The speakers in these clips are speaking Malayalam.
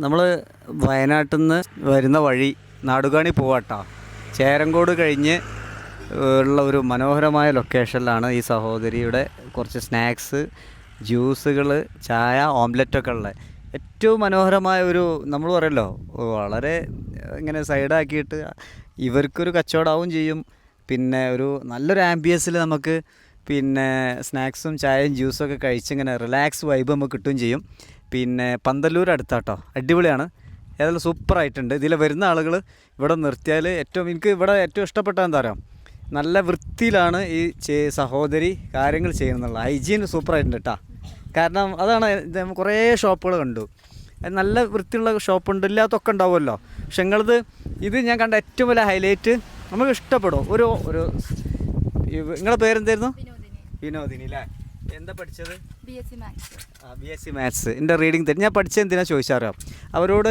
നമ്മൾ വയനാട്ടിൽ നിന്ന് വരുന്ന വഴി നാടുകാണി പോവാട്ടോ. ചേരങ്കോട് കഴിഞ്ഞ് ഉള്ള ഒരു മനോഹരമായ ലൊക്കേഷനിലാണ് ഈ സഹോദരിയുടെ കുറച്ച് സ്നാക്സ്, ജ്യൂസുകൾ, ചായ, ഓംലെറ്റൊക്കെ ഉള്ളത്. ഏറ്റവും മനോഹരമായ ഒരു, നമ്മൾ പറയല്ലോ, വളരെ ഇങ്ങനെ സൈഡാക്കിയിട്ട് ഇവർക്കൊരു കച്ചവടമാവും ചെയ്യും. പിന്നെ ഒരു നല്ലൊരു ആംബിയൻസിൽ നമുക്ക് പിന്നെ സ്നാക്സും ചായയും ജ്യൂസും ഒക്കെ കഴിച്ചിങ്ങനെ റിലാക്സ് വൈബ് നമുക്ക് കിട്ടുകയും ചെയ്യും. പിന്നെ പന്തല്ലൂർ അടുത്താട്ടോ, അടിപൊളിയാണ്, ഏതായാലും സൂപ്പറായിട്ടുണ്ട്. ഇതിൽ വരുന്ന ആളുകൾ ഇവിടെ നിർത്തിയാൽ എനിക്ക് ഇവിടെ ഏറ്റവും ഇഷ്ടപ്പെട്ട എന്താ പറയുക, നല്ല വൃത്തിയിലാണ് ഈ സഹോദരി കാര്യങ്ങൾ ചെയ്യുന്നുള്ളത്. ഹൈജീൻ സൂപ്പറായിട്ടുണ്ട് കേട്ടോ. കാരണം അതാണ്, കുറേ ഷോപ്പുകൾ കണ്ടു, നല്ല വൃത്തിയുള്ള ഷോപ്പുണ്ട്, ഇല്ലാത്തൊക്കെ ഉണ്ടാവുമല്ലോ. പക്ഷെ ഇത് ഞാൻ കണ്ട ഏറ്റവും വലിയ ഹൈലൈറ്റ്, നമുക്ക് ഇഷ്ടപ്പെടും. നിങ്ങളുടെ പേരെന്തായിരുന്നു? വിനോദിനി അല്ലേ? എന്താ പഠിച്ചത്? BSc maths. എൻ്റെ റീഡിങ് തെറ്റി. ഞാൻ പഠിച്ചത് എന്തിനാ ചോദിച്ചാറിയാം, അവരോട്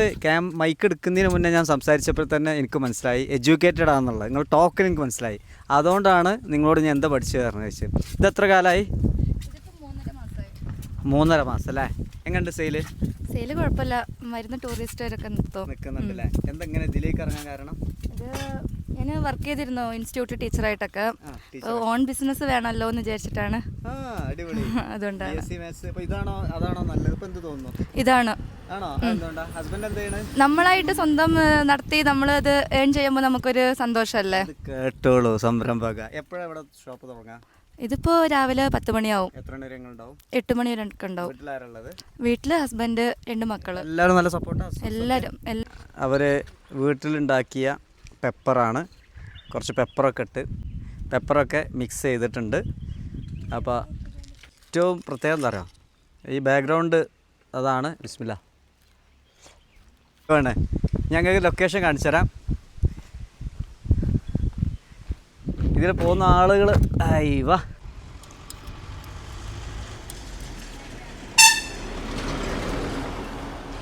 മൈക്ക് എടുക്കുന്നതിന് മുന്നേ ഞാൻ സംസാരിച്ചപ്പോൾ തന്നെ എനിക്ക് മനസ്സിലായി എഡ്യൂക്കേറ്റഡ് ആണെന്നുള്ളത്. നിങ്ങൾ ടോക്കിൽ എനിക്ക് മനസ്സിലായി. അതുകൊണ്ടാണ് നിങ്ങളോട് ഞാൻ എന്താ പഠിച്ചത് പറഞ്ഞു ചോദിച്ചത്. ഇത് എത്ര കാലമായി? 3.5 മാസം അല്ലേ? എങ്ങനെയുണ്ട് സെയില് കുഴപ്പമില്ല. വരുന്ന ടൂറിസ്റ്റുകാരൊക്കെ നിൽക്കുന്നുണ്ടല്ലേ? എന്തെങ്ങനെ ഇതിലേക്ക് ഇറങ്ങാൻ കാരണം? ഞാൻ വർക്ക് ചെയ്തിരുന്നു ഇൻസ്റ്റിറ്റ്യൂട്ട് ടീച്ചറായിട്ടൊക്കെ. ഓൺ ബിസിനസ് വേണമല്ലോ എന്ന് വിചാരിച്ചിട്ടാണ്. അതുകൊണ്ടാണ്. ഇതാണ് നമ്മളായിട്ട് സ്വന്തം നടത്തി നമ്മളത് ഏൺ ചെയ്യുമ്പോൾ നമുക്കൊരു സന്തോഷമല്ലേ. കേട്ടോളൂ സംരംഭക. എപ്പോഴാണ് ഇവിടെ ഷോപ്പ് തുടങ്ങാം? ഇതിപ്പോ രാവിലെ 10 മണിയാവും. 8 മണി വരെ ഒക്കെ ഉണ്ടാവും. വീട്ടില് ഹസ്ബൻഡ്, 2 മക്കള്. എല്ലാവരും നല്ല സപ്പോർട്ടാണ്. എല്ലാവരും അവര് വീട്ടിലുണ്ടാക്കിയ പെപ്പറാണ്. കുറച്ച് പെപ്പറൊക്കെ ഇട്ട് പെപ്പറൊക്കെ മിക്സ് ചെയ്തിട്ടുണ്ട്. അപ്പോൾ ഏറ്റവും പ്രത്യേകം എന്താ പറയുക, ഈ ബാക്ക്ഗ്രൗണ്ട് അതാണ്. ബിസ്മില്ലാ വേണേ ഞങ്ങൾക്ക് ലൊക്കേഷൻ കാണിച്ചു തരാം. ഇതിൽ പോകുന്ന ആളുകൾ അയ്യവാ